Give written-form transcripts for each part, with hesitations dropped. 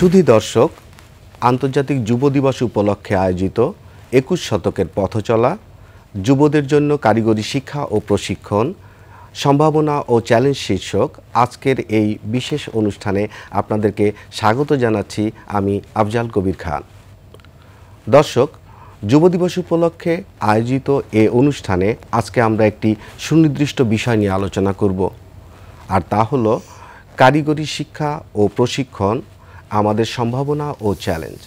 সুধী দর্শক, আন্তর্জাতিক যুব দিবস উপলক্ষে আয়োজিত ২১ শতকের পথচলা, যুবদের জন্য কারিগরি শিক্ষা ও প্রশিক্ষণ, সম্ভাবনা ও চ্যালেঞ্জ শীর্ষক আজকের এই বিশেষ অনুষ্ঠানে আপনাদেরকে স্বাগত জানাচ্ছি আমি আফজাল কবির খান। দর্শক, যুব দিবস উপলক্ষে আয়োজিত এই অনুষ্ঠানে আজকে আমরা একটি সুনির্দিষ্ট বিষয় নিয়ে আলোচনা করব, আর তা হলো কারিগরি শিক্ষা ও প্রশিক্ষণ, আমাদের সম্ভাবনা ও চ্যালেঞ্জ।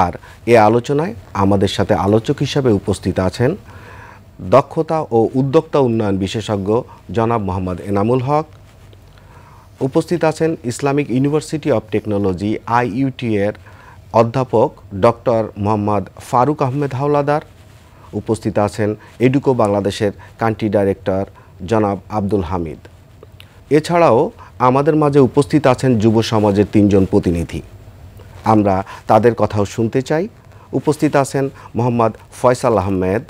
আর এ আলোচনায় আমাদের সাথে আলোচক হিসাবে উপস্থিত আছেন দক্ষতা ও উদ্যোক্তা উন্নয়ন বিশেষজ্ঞ জনাব মোহাম্মদ এনামুল হক, উপস্থিত আছেন Islamic university of technology IUT এর অধ্যাপক ডক্টর মোহাম্মদ ফারুক আহমেদ হাওলাদার, উপস্থিত আছেন এডুকো বাংলাদেশের কান্ট্রি ডাইরেক্টর জনাব আব্দুল হামিদ। এছাড়াও আমাদের মাঝে উপস্থিত আছেন যুব সমাজের ৩ জন প্রতিনিধি। আমরা তাদের কথাও শুনতে চাই। উপস্থিত আছেন মোহাম্মদ ফয়সাল আহমেদ,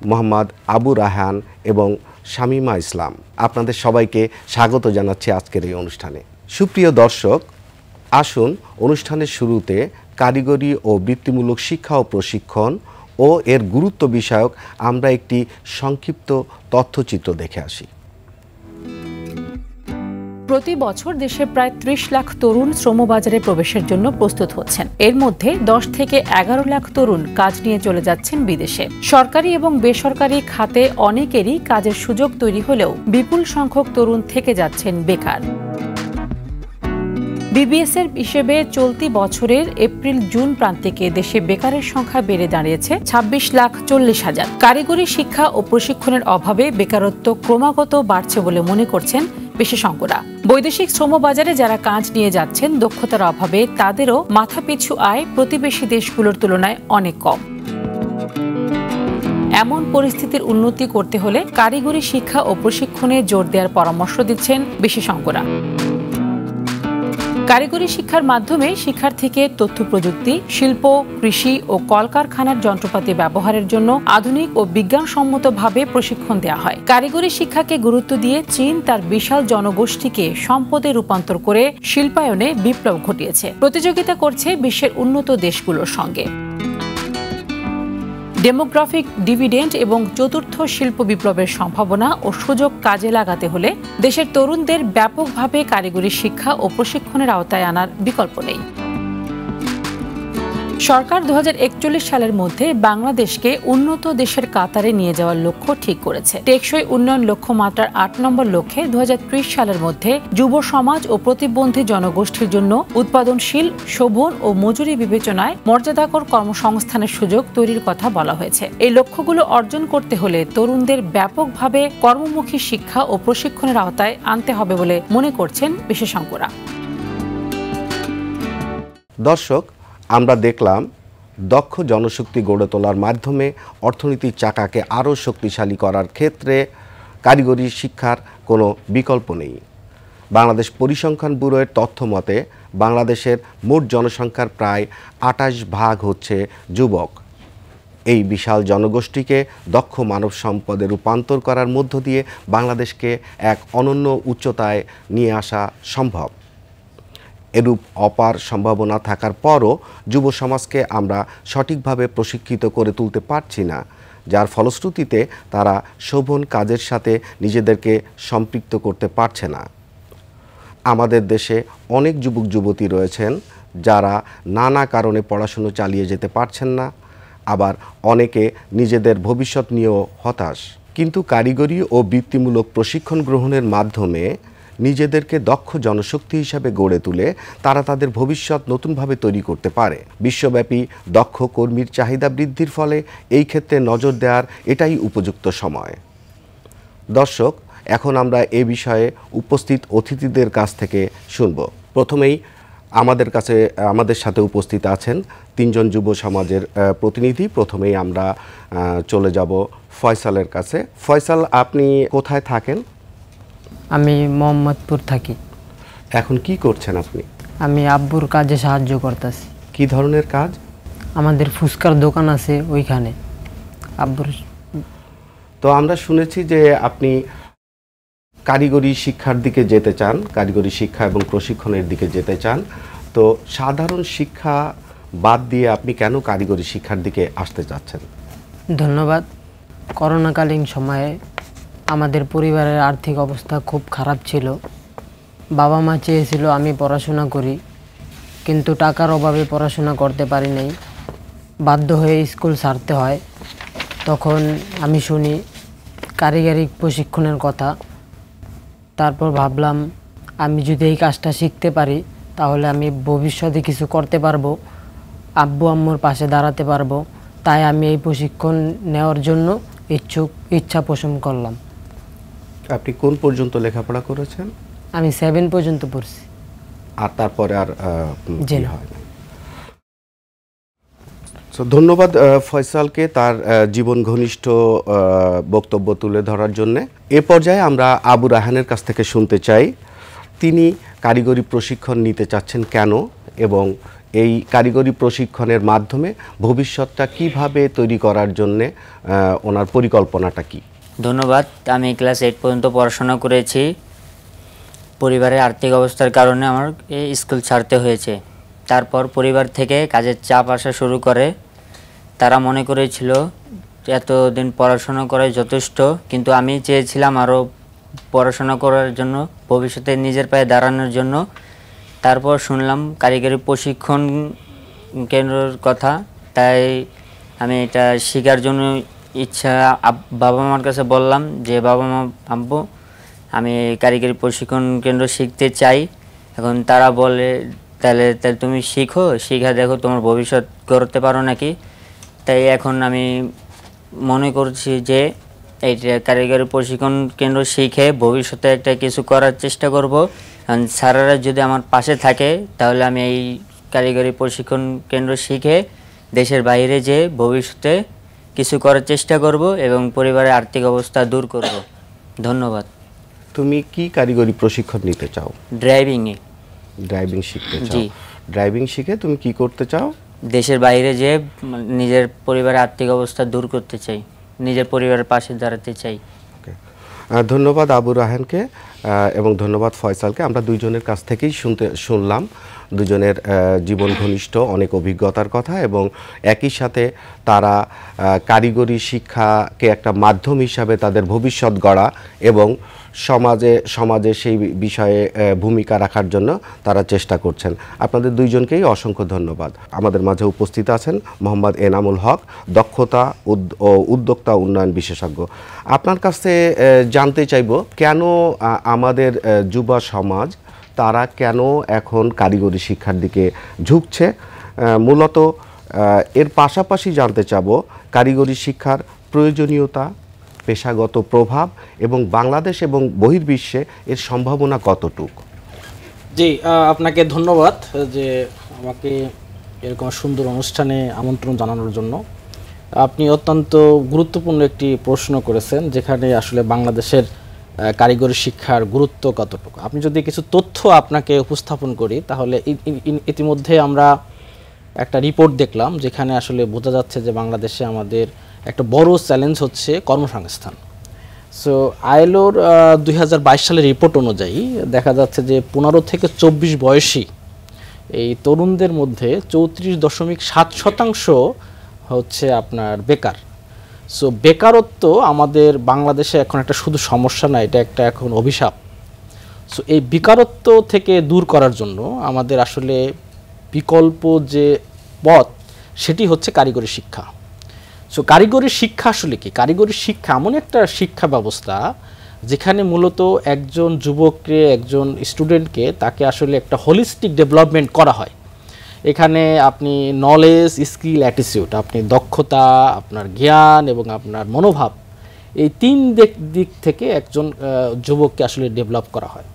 মোহাম্মদ আবু রাহান এবং শামিমা ইসলাম। আপনাদের সবাইকে স্বাগত জানাচ্ছি আজকের এই অনুষ্ঠানে। সুপ্রিয় দর্শক, আসুন অনুষ্ঠানের শুরুতে কারিগরি ও বৃত্তিমূলক শিক্ষা ও প্রশিক্ষণ ও এর গুরুত্ব বিষয়ক আমরা একটি সংক্ষিপ্ত তথ্যচিত্র দেখে আসি। প্রতি বছর দেশে প্রায় ৩০ লাখ তরুণ শ্রমবাজারে প্রবেশের জন্য প্রস্তুত হচ্ছেন। এর মধ্যে ১০ থেকে ১১ লাখ তরুণ কাজ নিয়ে চলে যাচ্ছেন বিদেশে। সরকারি এবং বেসরকারি খাতে অনেকেরই কাজের সুযোগ তৈরি হলেও বিপুল সংখ্যক তরুণ থেকে যাচ্ছেন বেকার। BBS এর হিসেবে চলতি বছরের এপ্রিল-জুন প্রান্তিকে দেশে বেকারের সংখ্যা বেড়ে দাঁড়িয়েছে ২৬,৪০,০০০। কারিগরি শিক্ষা ও প্রশিক্ষণের অভাবে বেকারত্ব ক্রমাগত বাড়ছে বলে মনে করছেন বিশেষজ্ঞরা। বৈদেশিক শ্রমবাজারে যারা কাজ নিয়ে যাচ্ছেন, দক্ষতার অভাবে তাদেরও মাথাপিছু আয় প্রতিবেশী দেশগুলোর তুলনায় অনেক কম। এমন পরিস্থিতির উন্নতি করতে হলে কারিগরি শিক্ষা ও প্রশিক্ষণে জোর দেওয়ার পরামর্শ দিচ্ছেন বিশেষজ্ঞরা। কারিগরি শিক্ষার মাধ্যমে শিক্ষার্থীকে তথ্য প্রযুক্তি, শিল্প, কৃষি ও কলকারখানার যন্ত্রপাতি ব্যবহারের জন্য আধুনিক ও বিজ্ঞানসম্মতভাবে প্রশিক্ষণ দেওয়া হয়। কারিগরি শিক্ষাকে গুরুত্ব দিয়ে চীন তার বিশাল জনগোষ্ঠীকে সম্পদে রূপান্তর করে শিল্পায়নে বিপ্লব ঘটিয়েছে, প্রতিযোগিতা করছে বিশ্বের উন্নত দেশগুলোর সঙ্গে। ডেমোগ্রাফিক ডিভিডেন্ড এবং চতুর্থ শিল্প বিপ্লবের সম্ভাবনা ও সুযোগ কাজে লাগাতে হলে দেশের তরুণদের ব্যাপকভাবে কারিগরি শিক্ষা ও প্রশিক্ষণের আওতায় আনার বিকল্প নেই। সরকার ২০৪১ সালের মধ্যে বাংলাদেশকে উন্নত দেশের কাতারে নিয়ে যাওয়ার লক্ষ্য ঠিক করেছে। টেকসই উন্নয়ন লক্ষ্যমাত্রার ৮ নম্বর লক্ষ্যে ২০৩০ সালের মধ্যে যুব সমাজ ও প্রতিবন্ধী জনগোষ্ঠীর জন্য উৎপাদনশীল, শোভন ও মজুরি বিবেচনায় মর্যাদাকর কর্মসংস্থানের সুযোগ তৈরির কথা বলা হয়েছে। এই লক্ষ্যগুলো অর্জন করতে হলে তরুণদের ব্যাপকভাবে কর্মমুখী শিক্ষা ও প্রশিক্ষণের আওতায় আনতে হবে বলে মনে করছেন বিশেষজ্ঞরা। দর্শক, আমরা দেখলাম দক্ষ জনশক্তি গড়ে তোলার মাধ্যমে অর্থনীতির চাকাকে আরও শক্তিশালী করার ক্ষেত্রে কারিগরি শিক্ষার কোনো বিকল্প নেই। বাংলাদেশ পরিসংখ্যান ব্যুরোর তথ্য মতে বাংলাদেশের মোট জনসংখ্যার প্রায় ২৮% হচ্ছে যুবক। এই বিশাল জনগোষ্ঠীকে দক্ষ মানব সম্পদে রূপান্তর করার মধ্য দিয়ে বাংলাদেশকে এক অনন্য উচ্চতায় নিয়ে আসা সম্ভব। এরূপ অপার সম্ভাবনা থাকার পরও যুব সমাজকে আমরা সঠিকভাবে প্রশিক্ষিত করে তুলতে পারছি না, যার ফলশ্রুতিতে তারা শোভন কাজের সাথে নিজেদেরকে সম্পৃক্ত করতে পারছে না। আমাদের দেশে অনেক যুবক যুবতী রয়েছেন যারা নানা কারণে পড়াশুনো চালিয়ে যেতে পারছেন না, আবার অনেকে নিজেদের ভবিষ্যৎ নিয়েও হতাশ। কিন্তু কারিগরি ও বৃত্তিমূলক প্রশিক্ষণ গ্রহণের মাধ্যমে নিজেদেরকে দক্ষ জনশক্তি হিসাবে গড়ে তুলে তারা তাদের ভবিষ্যৎ নতুনভাবে তৈরি করতে পারে। বিশ্বব্যাপী দক্ষ কর্মীর চাহিদা বৃদ্ধির ফলে এই ক্ষেত্রে নজর দেওয়ার এটাই উপযুক্ত সময়। দর্শক, এখন আমরা এ বিষয়ে উপস্থিত অতিথিদের কাছ থেকে শুনব। প্রথমেই আমাদের সাথে উপস্থিত আছেন ৩ জন যুব সমাজের প্রতিনিধি। প্রথমেই আমরা চলে যাব ফয়সালের কাছে। ফয়সাল, আপনি কোথায় থাকেন? আমি মোহাম্মদপুর থাকি। এখন কি করছেন আপনি? আমি আব্বুর কাজে সাহায্য করতেছি। কি ধরনের কাজ? আমাদের ফুচকার দোকান আছে ওইখানে আব্বুর। তো আমরা শুনেছি যে আপনি কারিগরি শিক্ষার দিকে যেতে চান, কারিগরি শিক্ষা এবং প্রশিক্ষণের দিকে যেতে চান, তো সাধারণ শিক্ষা বাদ দিয়ে আপনি কেন কারিগরি শিক্ষার দিকে আসতে চাচ্ছেন? ধন্যবাদ। করোনাকালীন সময়ে আমাদের পরিবারের আর্থিক অবস্থা খুব খারাপ ছিল। বাবা মা চেয়েছিল আমি পড়াশোনা করি, কিন্তু টাকার অভাবে পড়াশোনা করতে পারি নাই। বাধ্য হয়ে স্কুল ছাড়তে হয়। তখন আমি শুনি কারিগরি প্রশিক্ষণের কথা। তারপর ভাবলাম আমি যদি এই কাজটা শিখতে পারি তাহলে আমি ভবিষ্যতে কিছু করতে পারবো, আব্বু আম্মুর পাশে দাঁড়াতে পারবো। তাই আমি এই প্রশিক্ষণ নেওয়ার জন্য ইচ্ছা পোষণ করলাম। আপনি কোন পর্যন্ত লেখাপড়া করেছেন? আমি 7 পর্যন্ত পড়ছি। আর তারপরে আর জি না। হয় না। ধন্যবাদ ফয়সালকে তার জীবন ঘনিষ্ঠ বক্তব্য তুলে ধরার জন্যে। এ পর্যায়ে আমরা আবু রায়হানের কাছ থেকে শুনতে চাই তিনি কারিগরি প্রশিক্ষণ নিতে চাচ্ছেন কেন, এবং এই কারিগরি প্রশিক্ষণের মাধ্যমে ভবিষ্যৎটা কিভাবে তৈরি করার জন্যে ওনার পরিকল্পনাটা কি। ধন্যবাদ। আমি ক্লাস 8 পর্যন্ত পড়াশোনা করেছি। পরিবারের আর্থিক অবস্থার কারণে আমার এই স্কুল ছাড়তে হয়েছে। তারপর পরিবার থেকে কাজের চাপ আসা শুরু করে। তারা মনে করেছিল এতদিন পড়াশোনা করাই যথেষ্ট, কিন্তু আমি চেয়েছিলাম আরও পড়াশোনা করার জন্য, ভবিষ্যতে নিজের পায়ে দাঁড়ানোর জন্য। তারপর শুনলাম কারিগরি প্রশিক্ষণ কেন্দ্রের কথা, তাই আমি এটা শেখার জন্য ইচ্ছা বাবা মার কাছে বললাম যে বাবা মা আব্বু আমি কারিগরি প্রশিক্ষণ কেন্দ্র শিখতে চাই। এখন তারা বলে তাহলে তুমি শিখো, শিখা দেখো তোমার ভবিষ্যৎ করতে পারো নাকি। তাই এখন আমি মনে করছি যে এইটা কারিগরি প্রশিক্ষণ কেন্দ্র শিখে ভবিষ্যতে একটা কিছু করার চেষ্টা করব। কারণ স্যারেরা যদি আমার পাশে থাকে তাহলে আমি এই কারিগরি প্রশিক্ষণ কেন্দ্র শিখে দেশের বাইরে যেয়ে ভবিষ্যতে কিছু করার চেষ্টা করব এবং পরিবারের আর্থিক অবস্থা দূর করব। ধন্যবাদ। তুমি কি কারিগরি প্রশিক্ষণ নিতে চাও? ড্রাইভিংয়ে। ড্রাইভিং শিখতে চাও? জি। ড্রাইভিং শিখে তুমি কি করতে চাও? দেশের বাইরে যেয়ে নিজের পরিবারের আর্থিক অবস্থা দূর করতে চাই, নিজের পরিবারের পাশে দাঁড়াতে চাই। ধন্যবাদ আবু রায়হানকে এবং ধন্যবাদ ফয়সালকে। আমরা দুইজনের কাছ থেকেই শুনলাম দুজনের জীবন ঘনিষ্ঠ অনেক অভিজ্ঞতার কথা, এবং একই সাথে তারা কারিগরি শিক্ষাকে একটা মাধ্যম হিসাবে তাদের ভবিষ্যৎ গড়া এবং সমাজে সেই বিষয়ে ভূমিকা রাখার জন্য তারা চেষ্টা করছেন। আপনাদের দুইজনকেই অসংখ্য ধন্যবাদ। আমাদের মাঝে উপস্থিত আছেন মোহাম্মদ এনামুল হক, দক্ষতা ও উদ্যোক্তা উন্নয়ন বিশেষজ্ঞ। আপনার কাছে জানতে চাইব কেন আমাদের যুব সমাজ তারা কেন এখন কারিগরি শিক্ষার দিকে ঝুঁকছে, মূলত এর পাশাপাশি জানতে চাব কারিগরি শিক্ষার প্রয়োজনীয়তা, পেশাগত প্রভাব এবং বাংলাদেশ এবং বহির্বিশ্বে এর সম্ভাবনা কতটুকু। জি, আপনাকে ধন্যবাদ যে আমাকে এরকম সুন্দর অনুষ্ঠানে আমন্ত্রণ জানানোর জন্য। আপনি অত্যন্ত গুরুত্বপূর্ণ একটি প্রশ্ন করেছেন, যেখানে আসলে বাংলাদেশের কারিগরি শিক্ষার গুরুত্ব কতটুকু। আপনি যদি কিছু তথ্য আপনাকে উপস্থাপন করি, তাহলে ইতিমধ্যে আমরা একটা রিপোর্ট দেখলাম যেখানে আসলে বোঝা যাচ্ছে যে বাংলাদেশে আমাদের একটা বড় চ্যালেঞ্জ হচ্ছে কর্মসংস্থান। সো আইএলওর 2022 সালের রিপোর্ট অনুযায়ী দেখা যাচ্ছে যে 15 থেকে 24 বয়সী এই তরুণদের মধ্যে 34.7% হচ্ছে আপনার বেকার। সো বেকারত্ব আমাদের বাংলাদেশে এখন একটা শুধু সমস্যা না, এটা একটা এখন অভিশাপ। সো এই বেকারত্ব থেকে দূর করার জন্য আমাদের আসলে বিকল্প যে পথ সেটি হচ্ছে কারিগরি শিক্ষা। সো কারিগরি শিক্ষা আসলে কি? কারিগরি শিক্ষা এমন একটা শিক্ষা ব্যবস্থা যেখানে মূলত একজন যুবককে, একজন স্টুডেন্টকে তাকে আসলে একটা হোলিস্টিক ডেভেলপমেন্ট করা হয়। এখানে আপনি নলেজ, স্কিল, অ্যাটিটিউড, আপনি দক্ষতা, আপনার জ্ঞান এবং আপনার মনোভাব, এই 3 দিক থেকে একজন যুবককে আসলে ডেভেলপ করা হয়।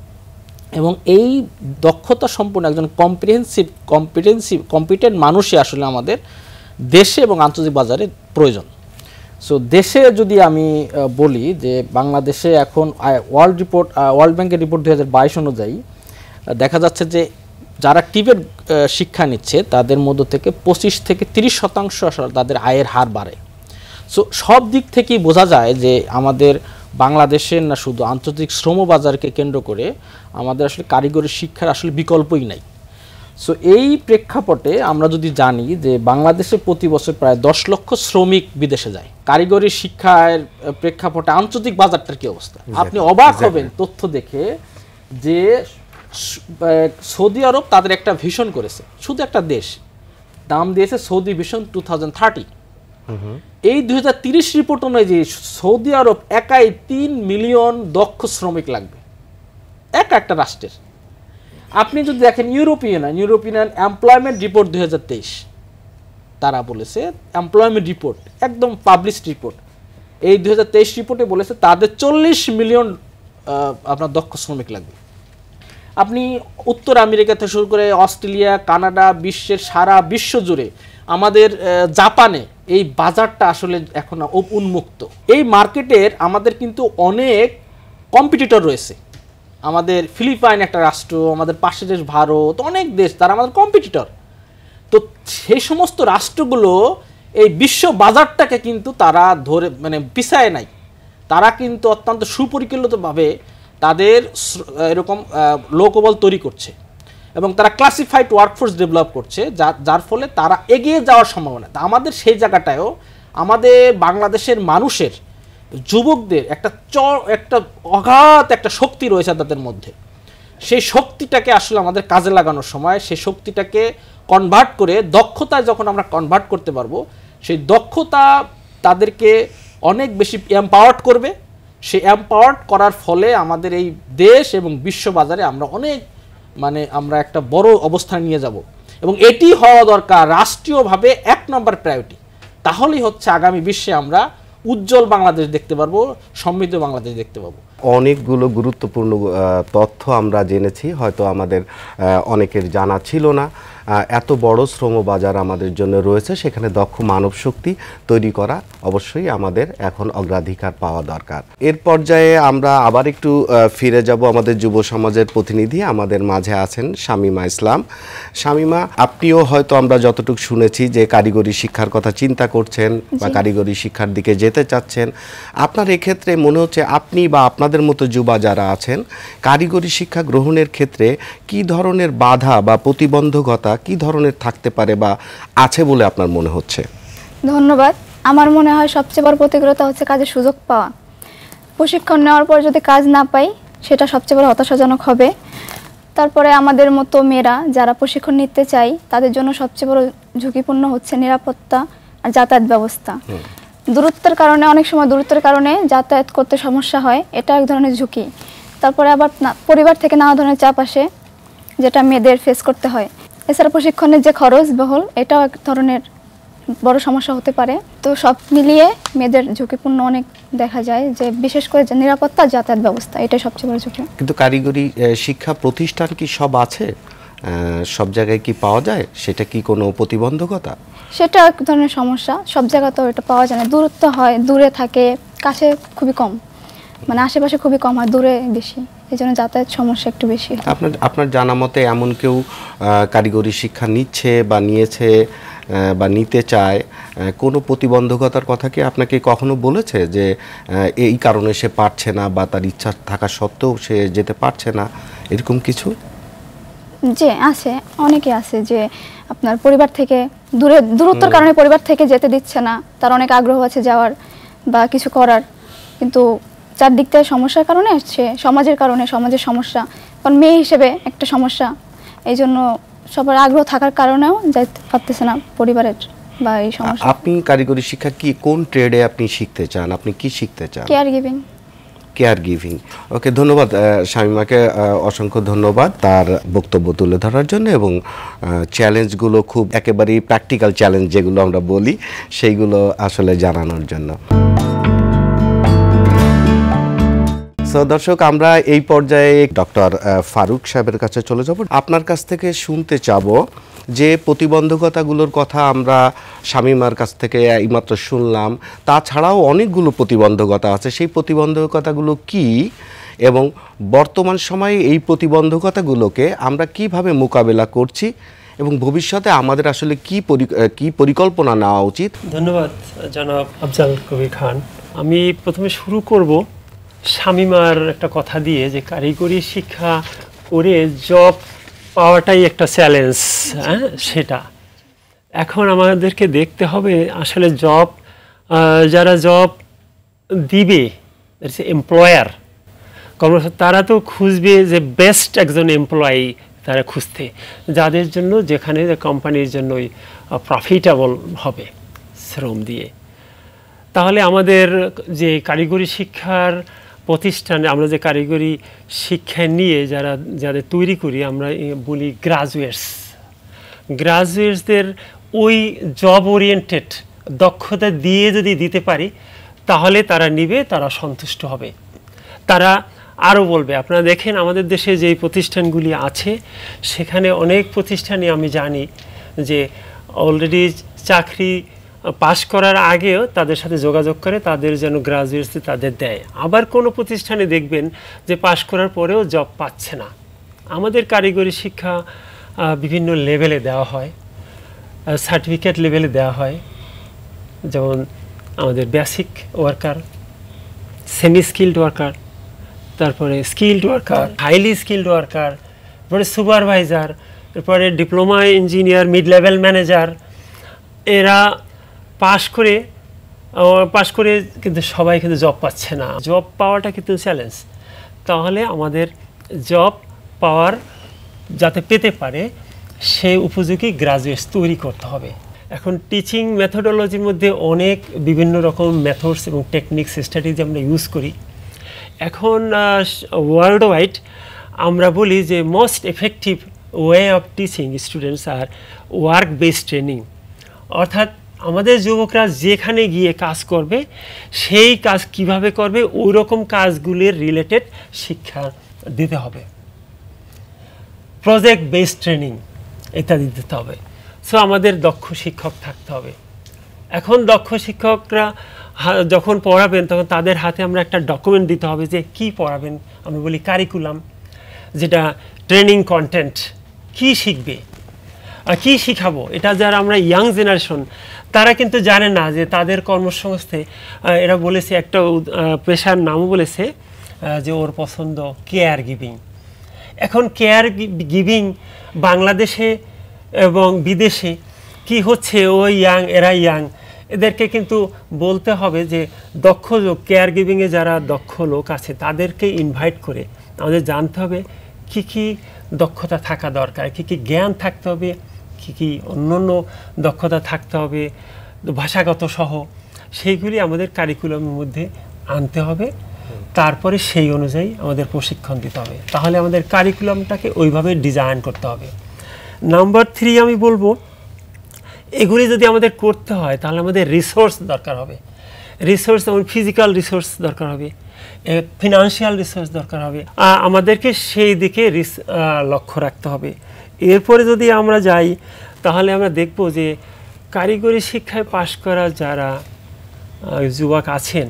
এবং এই দক্ষতা সম্পন্ন একজন কম্পিটেন্ট মানুষই আসলে আমাদের দেশে এবং আন্তর্জাতিক বাজারে প্রয়োজন। সো দেশে যদি আমি বলি যে বাংলাদেশে এখন ওয়ার্ল্ড ব্যাংকের রিপোর্ট 2022 অনুযায়ী দেখা যাচ্ছে যে যারা টিবেট শিক্ষা নিচ্ছে তাদের মধ্য থেকে 25 থেকে 30% তাদের আয়ের হার বাড়ে। সো সব দিক থেকেই বোঝা যায় যে আমাদের বাংলাদেশের না শুধু আন্তর্জাতিক শ্রমবাজারকে কেন্দ্র করে আমাদের আসলে কারিগরি শিক্ষার আসলে বিকল্পই নাই। সো এই প্রেক্ষাপটে আমরা যদি জানি যে বাংলাদেশে প্রতি বছর প্রায় 10 লক্ষ শ্রমিক বিদেশে যায়, কারিগরি শিক্ষার প্রেক্ষাপটে আন্তর্জাতিক বাজারটার কি অবস্থা, আপনি অবাক হবেন তথ্য দেখে যে সৌদি আরব তাদের একটা ভিশন করেছে, শুধু একটা দেশ, নাম দিয়েছে সৌদি ভিশন 2030। এই 2030 রিপোর্ট অনুযায়ী সৌদি আরব একাই 3 মিলিয়ন দক্ষ শ্রমিক লাগবে একটা রাষ্ট্রের। আপনি যদি দেখেন ইউরোপিয়ান এমপ্লয়মেন্ট রিপোর্ট 2023, তারা বলেছে এমপ্লয়মেন্ট রিপোর্ট একদম পাবলিশড রিপোর্ট, এই 2023 রিপোর্টে বলেছে তাদের 40 মিলিয়ন আপনার দক্ষ শ্রমিক লাগবে। আপনি উত্তর আমেরিকা থেকে শুরু করে অস্ট্রেলিয়া, কানাডা, বিশ্বের সারা বিশ্ব জুড়ে, আমাদের জাপানে এই বাজারটা আসলে এখন উন্মুক্ত। এই মার্কেটের আমাদের কিন্তু অনেক কম্পিটিটর রয়েছে। আমাদের ফিলিপাইন একটা রাষ্ট্র, আমাদের পাশের দেশ ভারত, অনেক দেশ তারা আমাদের কম্পিটিটর। তো সেই সমস্ত রাষ্ট্রগুলো এই বিশ্ব বাজারটাকে কিন্তু তারা ধরে পিছায় নাই, তারা কিন্তু অত্যন্ত সুপরিকল্পিতভাবে তাদের এরকম লোকবল তৈরি করছে এবং তারা ক্লাসিফাইড ওয়ার্কফোর্স ডেভেলপ করছে, যার ফলে তারা এগিয়ে যাওয়ার সম্ভাবনা। আমাদের সেই জায়গাটায়ও আমাদের বাংলাদেশের মানুষের যুবকদের একটা অগাধ একটা শক্তি রয়েছে তাদের মধ্যে। সেই শক্তিটাকে আসলে আমাদের কাজে লাগানোর সময় সেই শক্তিটাকে কনভার্ট করে দক্ষতায় যখন আমরা কনভার্ট করতে পারবো, সেই দক্ষতা তাদেরকে অনেক বেশি এম্পাওয়ার্ড করবে। সেই এম্পাওয়ার্ড করার ফলে আমাদের এই দেশ এবং বিশ্ববাজারে আমরা অনেক আমরা একটা বড় অবস্থানে নিয়ে যাব এবং এটি হওয়া দরকার রাষ্ট্রীয়ভাবে 1 নম্বর প্রায়োরিটি। তাহলেই হচ্ছে আগামী বিশ্বে আমরা উজ্জ্বল বাংলাদেশ দেখতে পারবো, সমৃদ্ধ বাংলাদেশ দেখতে পাবো। অনেকগুলো গুরুত্বপূর্ণ তথ্য আমরা জেনেছি, হয়তো আমাদের অনেকের জানা ছিল না। এত বড় শ্রমবাজার আমাদের জন্য রয়েছে, সেখানে দক্ষ মানব শক্তি তৈরি করা অবশ্যই আমাদের এখন অগ্রাধিকার পাওয়া দরকার। এর পর্যায়ে আমরা আবার একটু ফিরে যাব। আমাদের যুব সমাজের প্রতিনিধি আমাদের মাঝে আছেন শামীমা ইসলাম। শামীমা, আপনিও হয়তো আমরা যতটুকু শুনেছি যে কারিগরি শিক্ষার কথা চিন্তা করছেন বা কারিগরি শিক্ষার দিকে যেতে চাচ্ছেন। আপনার এক্ষেত্রে মনে হচ্ছে আপনি বা আপনাদের মতো যুবা যারা আছেন, কারিগরি শিক্ষা গ্রহণের ক্ষেত্রে কি ধরনের বাধা বা প্রতিবন্ধকতা কি ধরনের থাকতে পারে বা আছে বলে আপনার মনে হচ্ছে? ধন্যবাদ। আমার মনে হয় সবচেয়ে বড় প্রতিকূলতা হচ্ছে কাজের সুযোগ পাওয়া। প্রশিক্ষণ নেওয়ার পর যদি কাজ না পাই, সেটা সবচেয়ে বড় হতাশাজনক হবে। তারপরে আমাদের মতো মেয়েরা যারা প্রশিক্ষণ নিতে চাই, তাদের জন্য সবচেয়ে বড় ঝুঁকিপূর্ণ হচ্ছে নিরাপত্তা আর যাতায়াত ব্যবস্থা। দূরত্বের কারণে, অনেক সময় দূরত্বের কারণে যাতায়াত করতে সমস্যা হয়, এটা এক ধরনের ঝুঁকি। তারপরে আবার পরিবার থেকে নানা ধরনের চাপ আসে, যেটা মেয়েদের ফেস করতে হয়। এছাড়া প্রশিক্ষণের যে খরচ বহল, এটাও এক ধরনের বড় সমস্যা হতে পারে। তো সব মিলিয়ে মেয়েদের ঝুঁকিপূর্ণ অনেক দেখা যায়, যে বিশেষ করে যে নিরাপত্তা, যাতায়াত ব্যবস্থা, এটাই সবচেয়ে বড় ঝুঁকি। কিন্তু কারিগরি শিক্ষা প্রতিষ্ঠান কি সব আছে? সব জায়গায় কি পাওয়া যায়? সেটা কি কোনো প্রতিবন্ধকতা? সেটা এক ধরনের সমস্যা, সব জায়গাতেও এটা পাওয়া যায় না। দূরত্ব হয়, দূরে থাকে, কাছে খুবই কম, আশেপাশে খুবই কম হয়, দূরে বেশি, এই জন্য যাতায়াত সমস্যা একটু বেশি। আপনার জানা মতে এমন কেউ কারিগরি শিক্ষা নিচ্ছে বা নিয়েছে বা নিতে চায়, কোনো প্রতিবন্ধকতার কথা কি আপনাকে কখনো বলেছে যে এই কারণে সে পারছে না বা তার ইচ্ছা থাকা সত্ত্বেও সে যেতে পারছে না, এরকম কিছু? যে আছে, অনেকে আছে যে আপনার পরিবার থেকে দূরত্বের কারণে পরিবার থেকে যেতে দিচ্ছে না, তার অনেক আগ্রহ আছে যাওয়ার বা কিছু করার, কিন্তু চারদিক থেকে সমস্যার কারণে, সে সমাজের কারণে, সমাজের সমস্যা, কারণ মেয়ে হিসেবে একটা সমস্যা, এই জন্য সবার আগ্রহ থাকার কারণেও যাইতে পারতেছে না পরিবারের বা এই সমস্যা। আপনি কারিগরি শিক্ষা কি কোন ট্রেডে আপনি শিখতে চান? আপনি কি শিখতে চান? Care giving. ওকে, ধন্যবাদ শামীমাকে, অসংখ্য ধন্যবাদ তার বক্তব্য তুলে ধরার জন্য এবং চ্যালেঞ্জগুলো খুব একেবারেই প্র্যাকটিক্যাল চ্যালেঞ্জ যেগুলো আমরা বলি, সেইগুলো আসলে জানানোর জন্য। দর্শক, আমরা এই পর্যায়ে ডক্টর ফারুক সাহেবের কাছে চলে যাব। আপনার কাছ থেকে শুনতে চাবো যে প্রতিবন্ধকতাগুলোর কথা আমরা শামীমার কাছ থেকে এইমাত্র শুনলাম, তাছাড়াও অনেকগুলো প্রতিবন্ধকতা আছে। সেই প্রতিবন্ধকতাগুলো কি এবং বর্তমান সময়ে এই প্রতিবন্ধকতাগুলোকে আমরা কিভাবে মোকাবেলা করছি এবং ভবিষ্যতে আমাদের আসলে কি পরিকল্পনা নেওয়া উচিত? ধন্যবাদ জনাব আফজাল কবির খান। আমি প্রথমে শুরু করব শামিমার একটা কথা দিয়ে যে কারিগরি শিক্ষা করে জব পাওয়াটাই একটা চ্যালেঞ্জ, হ্যাঁ সেটা এখন আমাদেরকে দেখতে হবে আসলে জব যারা জব দিবে এমপ্লয়ার তারা তো খুঁজবে যে বেস্ট একজন এমপ্লয়ি তারা খুঁজতে, যাদের জন্য যেখানে কোম্পানির জন্যই প্রফিটেবল হবে শ্রম দিয়ে। তাহলে আমাদের যে কারিগরি শিক্ষার প্রতিষ্ঠানে আমরা যে কারিগরি শিক্ষা নিয়ে যাদের তৈরি করি আমরা বলি গ্রাজুয়েটসদের ওই জব ওরিয়েন্টেড দক্ষতা দিয়ে যদি দিতে পারি তাহলে তারা নিবে, তারা সন্তুষ্ট হবে। তারা আরও বলবে, আপনারা দেখেন আমাদের দেশে যেই প্রতিষ্ঠানগুলি আছে সেখানে অনেক প্রতিষ্ঠানে আমি জানি যে অলরেডি চাকরি পাশ করার আগেও তাদের সাথে যোগাযোগ করে তাদের যেন গ্রাজুয়েটস তাদের দেয়। আবার কোনো প্রতিষ্ঠানে দেখবেন যে পাশ করার পরেও জব পাচ্ছে না। আমাদের কারিগরি শিক্ষা বিভিন্ন লেভেলে দেওয়া হয়, সার্টিফিকেট লেভেলে দেওয়া হয়, যেমন আমাদের basic worker, semi skilled worker, তারপরে skilled worker, highly skilled worker, তারপরে সুপারভাইজার, তারপরে diploma engineer, mid level manager. এরা পাশ করে কিন্তু সবাই কিন্তু জব পাচ্ছে না। জব পাওয়াটা কিন্তু চ্যালেঞ্জ। তাহলে আমাদের জব পাওয়ার যাতে পেতে পারে সেই উপযোগী গ্রাজুয়েটস তৈরি করতে হবে। এখন টিচিং মেথোডোলজির মধ্যে অনেক বিভিন্ন রকম মেথডস এবং টেকনিক্স স্ট্র্যাটেজি আমরা ইউজ করি। এখন ওয়ার্ল্ড ওয়াইড আমরা বলি যে most effective way of teaching students আর ওয়ার্ক বেসড ট্রেনিং, অর্থাৎ আমাদের যুবকরা যেখানে গিয়ে কাজ করবে সেই কাজ কিভাবে করবে ওই রকম কাজগুলির রিলেটেড শিক্ষা দিতে হবে। প্রজেক্ট বেসড ট্রেনিং ইত্যাদি দিতে হবে। সো আমাদের দক্ষ শিক্ষক থাকতে হবে। এখন দক্ষ শিক্ষকরা যখন পড়াবেন তখন তাদের হাতে আমরা একটা ডকুমেন্ট দিতে হবে যে কি পড়াবেন। আমরা বলি কারিকুলাম, যেটা ট্রেনিং কন্টেন্ট, কি শিখবে কি শিখাবো। এটা যারা আমরা ইয়াং জেনারেশন তারা কিন্তু জানে না যে তাদের কর্মসংস্থানে এরা বলেছে একটা পেশার নামও বলেছে যে ওর পছন্দ কেয়ার গিভিং। এখন কেয়ার গিভিং বাংলাদেশে এবং বিদেশে কি হচ্ছে, ওই এরা ইয়াং, এদেরকে কিন্তু বলতে হবে যে দক্ষ লোক, কেয়ার গিভিংয়ে যারা দক্ষ লোক আছে তাদেরকে ইনভাইট করে আমাদের জানতে হবে কি কি দক্ষতা থাকা দরকার, কি কি জ্ঞান থাকতে হবে, কি কি অন্যান্য দক্ষতা থাকতে হবে ভাষাগত সহ, সেইগুলি আমাদের কারিকুলামের মধ্যে আনতে হবে। তারপরে সেই অনুযায়ী আমাদের প্রশিক্ষণ দিতে হবে। তাহলে আমাদের কারিকুলামটাকে ওইভাবে ডিজাইন করতে হবে। নাম্বার 3 আমি বলবো, এগুলি যদি আমাদের করতে হয় তাহলে আমাদের রিসোর্স দরকার হবে। রিসোর্স যেমন ফিজিক্যাল রিসোর্স দরকার হবে, ফিনান্সিয়াল রিসোর্স দরকার হবে। আমাদেরকে সেই দিকে লক্ষ্য রাখতে হবে। এরপরে যদি আমরা যাই তাহলে আমরা দেখব যে কারিগরি শিক্ষায় পাশ করা যারা যুবক আছেন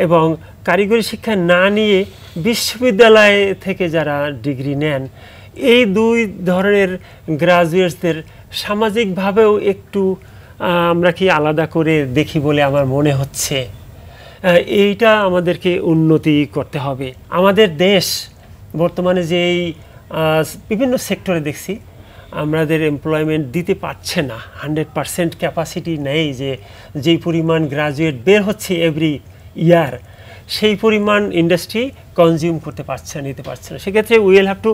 এবং কারিগরি শিক্ষা না নিয়ে বিশ্ববিদ্যালয় থেকে যারা ডিগ্রি নেন, এই দুই ধরনের গ্রাজুয়েটসদের সামাজিকভাবেও একটু আমরা কি আলাদা করে দেখি বলে আমার মনে হচ্ছে। এইটা আমাদেরকে উন্নতি করতে হবে। আমাদের দেশ বর্তমানে যেই বিভিন্ন সেক্টরে দেখছি আমাদের এমপ্লয়মেন্ট দিতে পারছে না, 100% ক্যাপাসিটি নেই যে যেই পরিমাণ গ্রাজুয়েট বের হচ্ছে এভরি ইয়ার, সেই পরিমাণ ইন্ডাস্ট্রি কনজিউম করতে পারছে না, নিতে পারছে না। সেক্ষেত্রে will have to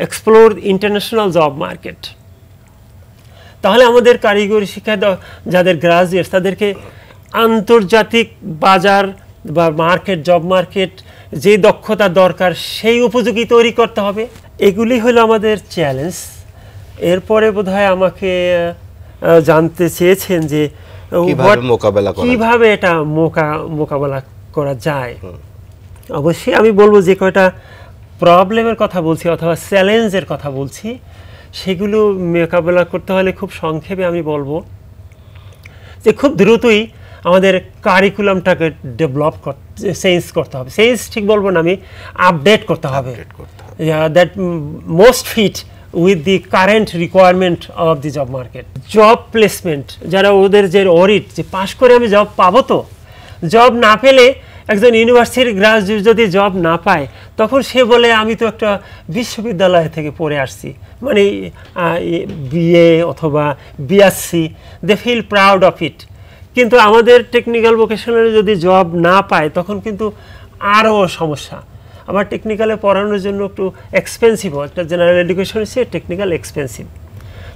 explore international job market. তাহলে আমাদের কারিগরি শিক্ষায় যাদের গ্রাজুয়েটস তাদেরকে আন্তর্জাতিক বাজার বা মার্কেট, জব মার্কেট যে দক্ষতা দরকার সেই উপযোগী তৈরি করতে হবে। এগুলি হলো আমাদের চ্যালেঞ্জ। এরপরে বোধহয় আমাকে জানতে চেয়েছেন যে কিভাবে এটা মোকাবেলা করা যায়। অবশ্যই আমি বলবো যে কয়টা প্রবলেমের কথা বলছি অথবা চ্যালেঞ্জের কথা বলছি সেগুলো মোকাবেলা করতে হলে খুব সংক্ষেপে আমি বলবো যে খুব দ্রুতই আমাদের কারিকুলামটাকে ডেভেলপ চেঞ্জ করতে হবে। চেঞ্জ ঠিক বলবো না, আমি আপডেট করতে হবে, that most fit with the current requirement of the job market. Job placement, যারা ওদের যে অডিট, যে পাশ করে আমি জব পাবো, তো জব না পেলে একজন ইউনিভার্সিটির গ্রাজুয়েট যদি জব না পায় তখন সে বলে আমি তো একটা বিশ্ববিদ্যালয় থেকে পড়ে আসছি, মানে বিএ অথবা BSc, they feel proud of it. কিন্তু আমাদের টেকনিক্যাল ভোকেশনালে যদি জব না পায় তখন কিন্তু আরও সমস্যা। আবার টেকনিক্যালে পড়ানোর জন্য একটু এক্সপেন্সিভও, একটা জেনারেল এডুকেশন হচ্ছে টেকনিক্যাল এক্সপেন্সিভ।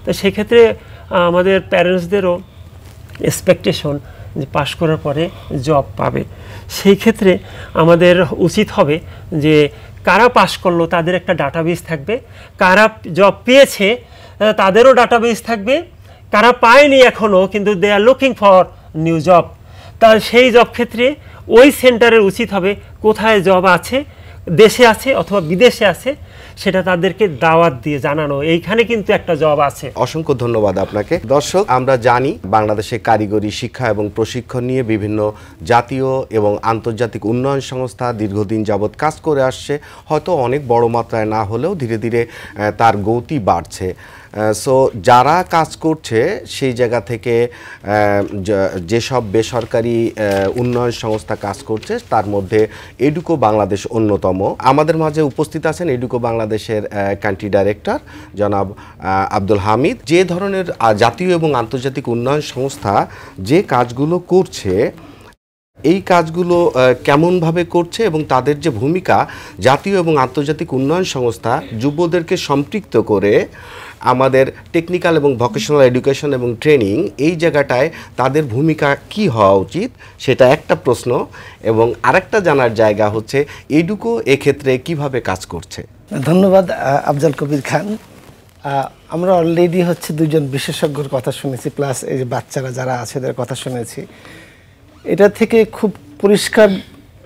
তো সেক্ষেত্রে আমাদের প্যারেন্টসদেরও এক্সপেকটেশন যে পাশ করার পরে জব পাবে। সেই ক্ষেত্রে আমাদের উচিত হবে যে কারা পাশ করলো তাদের একটা ডাটাবেস থাকবে, কারা জব পেয়েছে তাদেরও ডাটাবেস থাকবে, কারা পায়নি এখনও কিন্তু they are looking for new job, তার সেই জব ক্ষেত্রে ওই সেন্টারের উচিত হবে কোথায় জব আছে, দেশে আছে অথবা বিদেশে আছে, সেটা তাদেরকে দাওয়াত দিয়ে জানানো এইখানে কিন্তু একটা জব আছে। অসংখ্য ধন্যবাদ আপনাকে। দর্শক, আমরা জানি বাংলাদেশে কারিগরি শিক্ষা এবং প্রশিক্ষণ নিয়ে বিভিন্ন জাতীয় এবং আন্তর্জাতিক উন্নয়ন সংস্থা দীর্ঘদিন যাবৎ কাজ করে আসছে, হয়তো অনেক বড় মাত্রায় না হলেও ধীরে ধীরে তার গতি বাড়ছে। সো যারা কাজ করছে সেই জায়গা থেকে যেসব বেসরকারি উন্নয়ন সংস্থা কাজ করছে তার মধ্যে এডুকো বাংলাদেশ অন্যতম। আমাদের মাঝে উপস্থিত আছেন এডুকো বাংলাদেশের কান্ট্রি ডাইরেক্টর জনাব আব্দুল হামিদ। যে ধরনের জাতীয় এবং আন্তর্জাতিক উন্নয়ন সংস্থা যে কাজগুলো করছে, এই কাজগুলো কেমনভাবে করছে এবং তাদের যে ভূমিকা, জাতীয় এবং আন্তর্জাতিক উন্নয়ন সংস্থা যুবদেরকে সম্পৃক্ত করে আমাদের টেকনিক্যাল এবং ভোকেশনাল এডুকেশন এবং ট্রেনিং, এই জায়গাটায় তাদের ভূমিকা কি হওয়া উচিত, সেটা একটা প্রশ্ন। এবং আরেকটা জানার জায়গা হচ্ছে এডুকো এক্ষেত্রে কিভাবে কাজ করছে। ধন্যবাদ আফজাল কবির খান। আমরা অলরেডি হচ্ছে দুজন বিশেষজ্ঞর কথা শুনেছি, প্লাস এই যে বাচ্চারা যারা আছে এদের কথা শুনেছি। এটা থেকে খুব পরিষ্কার,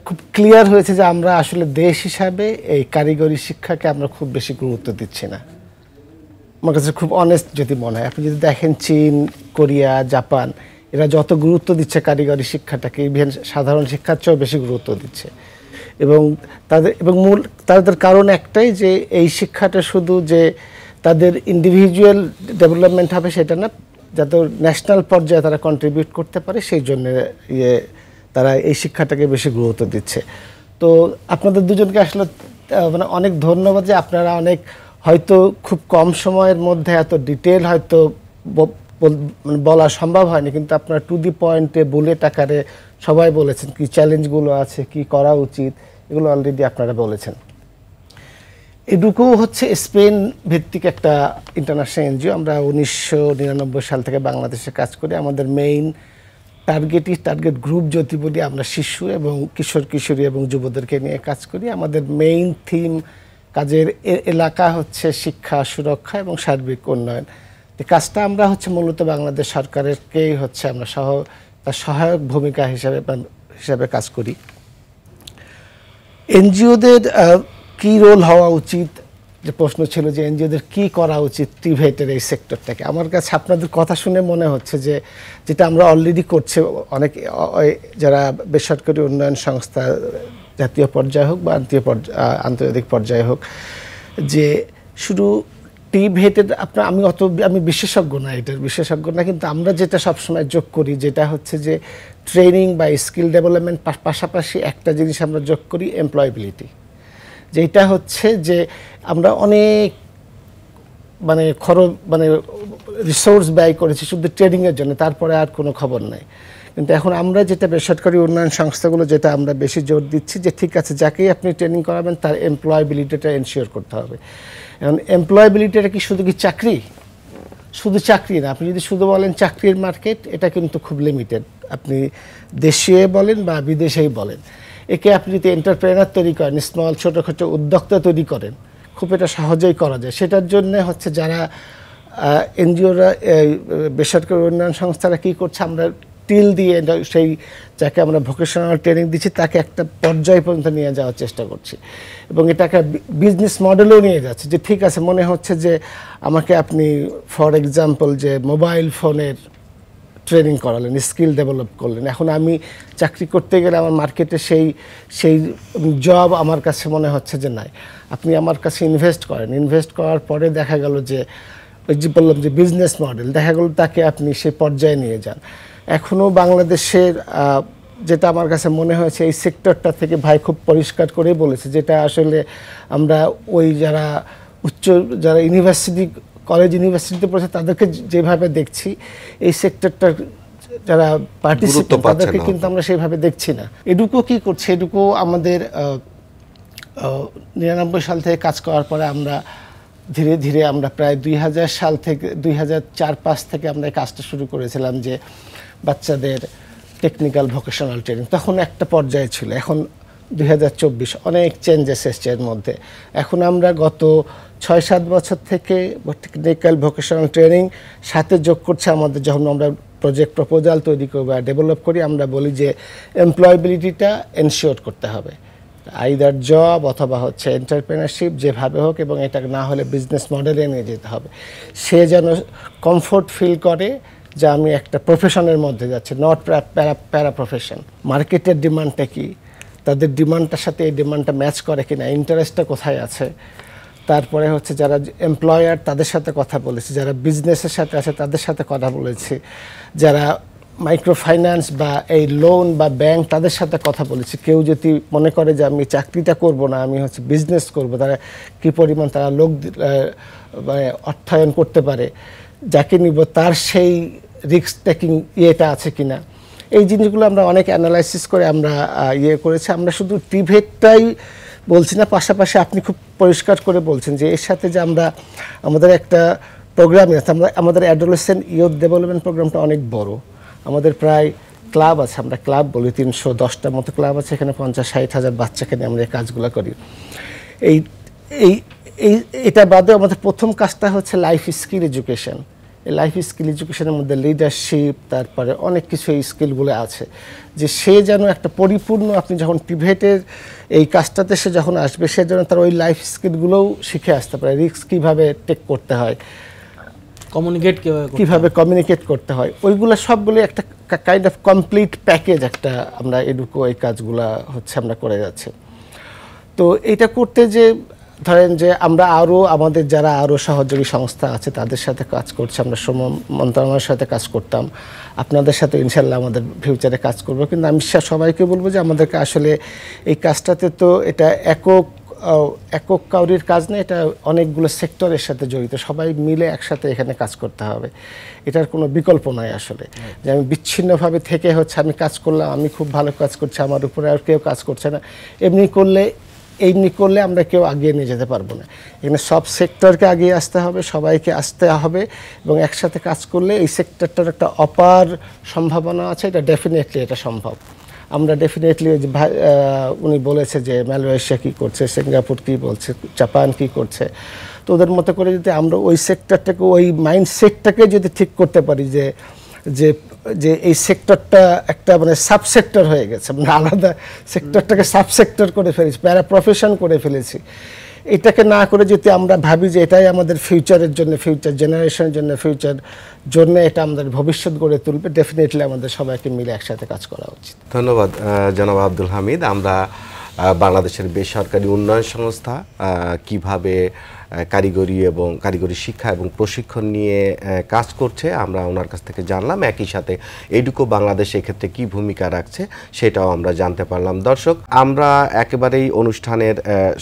খুব ক্লিয়ার হয়েছে যে আমরা আসলে দেশ হিসাবে এই কারিগরি শিক্ষাকে আমরা খুব বেশি গুরুত্ব দিচ্ছি না। আমার কাছে খুব অনেস্ট যদি মনে হয়, আপনি যদি দেখেন চীন, কোরিয়া, জাপান, এরা যত গুরুত্ব দিচ্ছে কারিগরি শিক্ষাটাকে, ইভেন সাধারণ শিক্ষার চেয়েও বেশি গুরুত্ব দিচ্ছে। এবং তাদের কারণ একটাই যে এই শিক্ষাটা শুধু যে তাদের ইন্ডিভিজুয়াল ডেভেলপমেন্ট হবে সেটা না, যাতে ন্যাশনাল পর্যায়ে তারা কন্ট্রিবিউট করতে পারে, সেই জন্য তারা এই শিক্ষাটাকে বেশি গুরুত্ব দিচ্ছে। তো আপনাদের দুজনকে আসলে মানে অনেক ধন্যবাদ যে আপনারা অনেক, হয়তো খুব কম সময়ের মধ্যে এত ডিটেল হয়তো মানে বলা সম্ভব হয়নি, কিন্তু আপনারা টু দি পয়েন্টে বুলেট আকারে সবাই বলেছেন কি চ্যালেঞ্জগুলো আছে, কি করা উচিত, এগুলো অলরেডি আপনারা বলেছেন। এডুকো হচ্ছে স্পেন ভিত্তিক একটা ইন্টারন্যাশনাল এনজিও। আমরা 1999 সাল থেকে বাংলাদেশে কাজ করি। আমাদের মেইন টার্গেট গ্রুপ যদি বলি, আমরা শিশু এবং কিশোর কিশোরী এবং যুবদেরকে নিয়ে কাজ করি। আমাদের মেইন থিম কাজের এলাকা হচ্ছে শিক্ষা, সুরক্ষা এবং সার্বিক উন্নয়ন। এই কাজটা আমরা হচ্ছে মূলত বাংলাদেশ সরকারেরকেই হচ্ছে আমরা তার সহায়ক ভূমিকা হিসাবে কাজ করি। এনজিওদের কি রোল হওয়া উচিত, যে প্রশ্ন ছিল যে এনজিওদের কি করা উচিত টিভেটের এই সেক্টরটাকে, আমার কাছে আপনাদের কথা শুনে মনে হচ্ছে যে যেটা আমরা অলরেডি করছি অনেক যারা বেসরকারি উন্নয়ন সংস্থা, জাতীয় পর্যায়ে হোক বা আন্তর্জাতিক পর্যায়ে হোক, যে শুধু টিভেটের আমি বিশেষজ্ঞ না, এটার বিশেষজ্ঞ না, কিন্তু আমরা যেটা সবসময় যোগ করি যেটা হচ্ছে যে ট্রেনিং বা স্কিল ডেভেলপমেন্ট পাশাপাশি একটা জিনিস আমরা যোগ করি, এমপ্লয়েবিলিটি। যেটা হচ্ছে যে আমরা অনেক মানে রিসোর্স ব্যয় করেছি শুধু ট্রেনিংয়ের জন্য, তারপরে আর কোনো খবর নাই। কিন্তু এখন আমরা যেটা বেসরকারি উন্নয়ন সংস্থাগুলো যেটা আমরা বেশি জোর দিচ্ছি যে ঠিক আছে, যাকেই আপনি ট্রেনিং করাবেন তার এমপ্লয়েবিলিটিটা এনশিওর করতে হবে। এখন এমপ্লয়েবিলিটিটা কি শুধু কি চাকরি? শুধু চাকরি না। আপনি যদি শুধু বলেন চাকরির মার্কেট, এটা কিন্তু খুব লিমিটেড। আপনি দেশে বলেন বা বিদেশেই বলেন, একে আপনি যদি এন্টারপ্রেনার তৈরি করেন, স্মল ছোটোখাটো উদ্যোক্তা তৈরি করেন, খুব এটা সহজেই করা যায়। সেটার জন্য হচ্ছে যারা এনজিওরা, বেসরকারি উন্নয়ন সংস্থারা কী করছে, আমরা টিল দিয়ে সেই যাকে আমরা ভোকেশনাল ট্রেনিং দিচ্ছি তাকে একটা পর্যায় পর্যন্ত নিয়ে যাওয়ার চেষ্টা করছি, এবং এটাকে বিজনেস মডেলও নিয়ে যাচ্ছে। যে ঠিক আছে, মনে হচ্ছে যে আমাকে আপনি ফর এক্সাম্পল যে মোবাইল ফোনের ট্রেনিং করালেন, স্কিল ডেভেলপ করলেন, এখন আমি চাকরি করতে গেলে আমার মার্কেটে সেই জব আমার কাছে মনে হচ্ছে যে নাই। আপনি আমার কাছে ইনভেস্ট করেন, ইনভেস্ট করার পরে দেখা গেল যে ওই যে বললাম যে বিজনেস মডেল, দেখা গেল তাকে আপনি সেই পর্যায়ে নিয়ে যান। এখনও বাংলাদেশের যেটা আমার কাছে মনে হয়েছে এই সেক্টরটা থেকে ভাই খুব পরিষ্কার করেই বলেছে, যেটা আসলে আমরা ওই যারা যারা কলেজ ইউনিভার্সিটিতে পড়েছে তাদেরকে যেভাবে দেখছি, এই সেক্টরটার যারা পার্টিসিপেন্ট তাদেরকে কিন্তু আমরা সেইভাবে দেখছি না। এডুকো কি করছে, এডুকো আমাদের 99 সাল থেকে কাজ করার পরে আমরা ধীরে ধীরে আমরা প্রায় 2000 সাল থেকে 2004-05 থেকে আমরা এই কাজটা শুরু করেছিলাম, যে বাচ্চাদের টেকনিক্যাল ভোকেশনাল ট্রেনিং। তখন একটা পর্যায়ে ছিল, এখন 2024 অনেক চেঞ্জেস এসছে এর মধ্যে। এখন আমরা গত 6-7 বছর থেকে টেকনিক্যাল ভোকেশনাল ট্রেনিং সাথে যোগ করছে আমাদের, যখন আমরা প্রজেক্ট প্রপোজাল তৈরি করি বা ডেভেলপ করি, আমরা বলি যে এমপ্লয়েবিলিটিটা এনশিওর করতে হবে, আইদার জব অথবা হচ্ছে এন্টারপ্রেনারশিপ, যেভাবে হোক, এবং এটা না হলে বিজনেস মডেলে নিয়ে যেতে হবে। সে যেন কমফোর্ট ফিল করে যে আমি একটা প্রফেশনের মধ্যে যাচ্ছি, নট প্যারা প্রফেশন। মার্কেটের ডিমান্ডটা কি, তাদের ডিমান্ডটার সাথে এই ডিমান্ডটা ম্যাচ করে কিনা, ইন্টারেস্টটা কোথায় আছে। তারপরে হচ্ছে যারা এমপ্লয়ার তাদের সাথে কথা বলেছি, যারা বিজনেসের সাথে আছে তাদের সাথে কথা বলেছি, যারা মাইক্রো ফাইন্যান্স বা এই লোন বা ব্যাংক তাদের সাথে কথা বলেছি। কেউ যদি মনে করে যে আমি চাকরিটা করব না, আমি হচ্ছে বিজনেস করব, তারা কী পরিমাণ তারা লোক মানে অর্থায়ন করতে পারে, যাকে নিব তার সেই রিস্ক টেকিং ইয়েটা আছে কিনা, এই জিনিসগুলো আমরা অনেক অ্যানালাইসিস করে আমরা করেছি। আমরা শুধু টিভেটটাই বলছি না, পাশাপাশি আপনি খুব পরিষ্কার করে বলছেন যে এর সাথে যে আমাদের একটা প্রোগ্রাম আছে, আমাদের অ্যাডোলেসেন্ট ইয়ুথ ডেভেলপমেন্ট প্রোগ্রামটা অনেক বড়। আমাদের প্রায় ক্লাব আছে, আমরা ক্লাব বলি, 310টার মতো ক্লাব আছে, এখানে 50-60 হাজার বাচ্চাকে নিয়ে আমরা এই কাজগুলো করি। এটা বাদে আমাদের প্রথম কাজটা হচ্ছে লাইফ স্কিল এডুকেশন। এই লাইফ স্কিল এডুকেশনের মধ্যে লিডারশিপ, তারপরে অনেক কিছু এই স্কিলগুলো আছে, যে সে যেন একটা পরিপূর্ণ, আপনি যখন টিভেটের এই কাজটাতে সে যখন আসবে, সে যেন তার ওই লাইফ স্কিলগুলোও শিখে আসতে পারে, রিস্ক কীভাবে টেক করতে হয়, কীভাবে কমিউনিকেট করতে হয়, ওইগুলো সবগুলো একটা কাইন্ড অফ কমপ্লিট প্যাকেজ একটা আমরা এডুকো এই কাজগুলো হচ্ছে আমরা করে যাচ্ছি। তো এটা করতে যে ধরেন যে আমরা আমাদের যারা সহযোগী সংস্থা আছে তাদের সাথে কাজ করছি, আমরা শ্রম মন্ত্রণালয়ের সাথে কাজ করতাম, আপনাদের সাথে ইনশাল্লাহ আমাদের ফিউচারে কাজ করব। কিন্তু আমি সবাইকে বলবো যে আমাদেরকে আসলে এই কাজটাতে তো এটা একক কাউরির কাজ না, এটা অনেকগুলো সেক্টরের সাথে জড়িত, সবাই মিলে একসাথে এখানে কাজ করতে হবে। এটার কোনো বিকল্প নয় আসলে, যে আমি বিচ্ছিন্নভাবে থেকে হচ্ছে আমি কাজ করলাম, আমি খুব ভালো কাজ করছি, আমার উপরে আর কেউ কাজ করছে না, এমনি করলে আমরা কেউ আগিয়ে নিয়ে যেতে পারবো না। এখানে সব সেক্টরকে আগিয়ে আসতে হবে, সবাইকে আসতে হবে, এবং একসাথে কাজ করলে এই সেক্টরটার একটা অপার সম্ভাবনা আছে, এটা ডেফিনেটলি এটা সম্ভব। আমরা ডেফিনেটলি উনি বলেছে যে মালয়েশিয়া কী করছে, সিঙ্গাপুর কী বলছে, জাপান কী করছে, তো ওদের মতো করে যদি আমরা ওই সেক্টরটাকে, ওই মাইন্ডসেটটাকে যদি ঠিক করতে পারি যে যে যে এই সেক্টরটা একটা মানে সাবসেক্টর হয়ে গেছে, মানে আলাদা সেক্টরটাকে সাবসেক্টর করে ফেলেছি, প্যারা প্রফেশন করে ফেলেছি, এটাকে না করে যদি আমরা ভাবি যে এটাই আমাদের ফিউচারের জন্য, ফিউচার জেনারেশনের জন্য, ফিউচার জন্য এটা আমাদের ভবিষ্যৎ গড়ে তুলবে, ডেফিনেটলি আমাদের সবাইকে মিলে একসাথে কাজ করা উচিত। ধন্যবাদ জনাব আব্দুল হামিদ। আমরা বাংলাদেশের বেসরকারি উন্নয়ন সংস্থা কিভাবে কারিগরি শিক্ষা এবং প্রশিক্ষণ নিয়ে কাজ করছে আমরা ওনার কাছ থেকে জানলাম, একই সাথে এডুকো বাংলাদেশ এক্ষেত্রে কী ভূমিকা রাখছে সেটাও আমরা জানতে পারলাম। দর্শক, আমরা একেবারেই অনুষ্ঠানের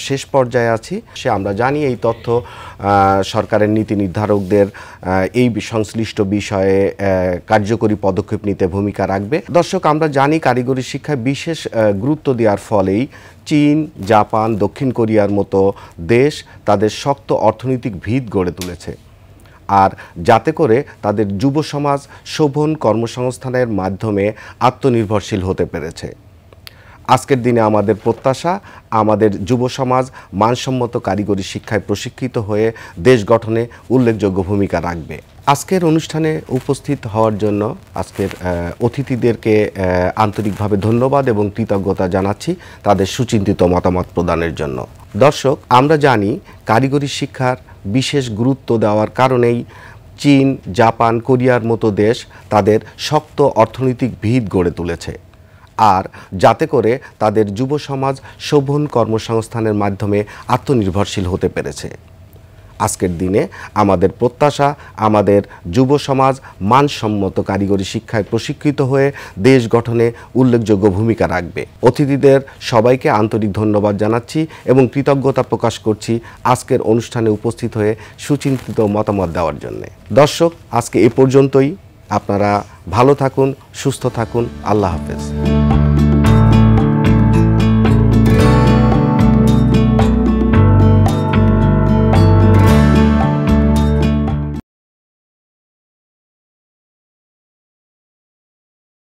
শেষ পর্যায়ে আছি। আমরা জানি এই তথ্য সরকারের নীতি নির্ধারকদের এই সংশ্লিষ্ট বিষয়ে কার্যকরী পদক্ষেপ নিতে ভূমিকা রাখবে। দর্শক, আমরা জানি কারিগরি শিক্ষায় বিশেষ গুরুত্ব দেওয়ার ফলেই চীন, জাপান, দক্ষিণ কোরিয়ার মতো দেশ তাদের শক্ত অর্থনৈতিক ভিত গড়ে তুলেছে, আর যাতে করে তাদের যুব সমাজ শোভন কর্মসংস্থানের মাধ্যমে আত্মনির্ভরশীল হতে পেরেছে। আজকের দিনে আমাদের প্রত্যাশা, আমাদের যুব সমাজ মানসম্মত কারিগরি শিক্ষায় প্রশিক্ষিত হয়ে দেশ গঠনে উল্লেখযোগ্য ভূমিকা রাখবে। আজকের অনুষ্ঠানে উপস্থিত হওয়ার জন্য আজকের অতিথিদেরকে আন্তরিকভাবে ধন্যবাদ এবং কৃতজ্ঞতা জানাচ্ছি তাদের সুচিন্তিত মতামত প্রদানের জন্য। দর্শক, আমরা জানি কারিগরি শিক্ষার বিশেষ গুরুত্ব দেওয়ার কারণেই চীন, জাপান, কোরিয়ার মতো দেশ তাদের শক্ত অর্থনৈতিক ভিত গড়ে তুলেছে, আর যাতে করে তাদের যুব সমাজ শোভন কর্মসংস্থানের মাধ্যমে আত্মনির্ভরশীল হতে পেরেছে। আজকের দিনে আমাদের প্রত্যাশা আমাদের যুব সমাজ মানসম্মত কারিগরি শিক্ষায় প্রশিক্ষিত হয়ে দেশ গঠনে উল্লেখযোগ্য ভূমিকা রাখবে। অতিথিদের সবাইকে আন্তরিক ধন্যবাদ জানাচ্ছি এবং কৃতজ্ঞতা প্রকাশ করছি আজকের অনুষ্ঠানে উপস্থিত হয়ে সুচিন্তিত মতামত দেওয়ার জন্য। দর্শক, আজকে এ পর্যন্তই। আপনারা ভালো থাকুন, সুস্থ থাকুন। আল্লাহ হাফেজ।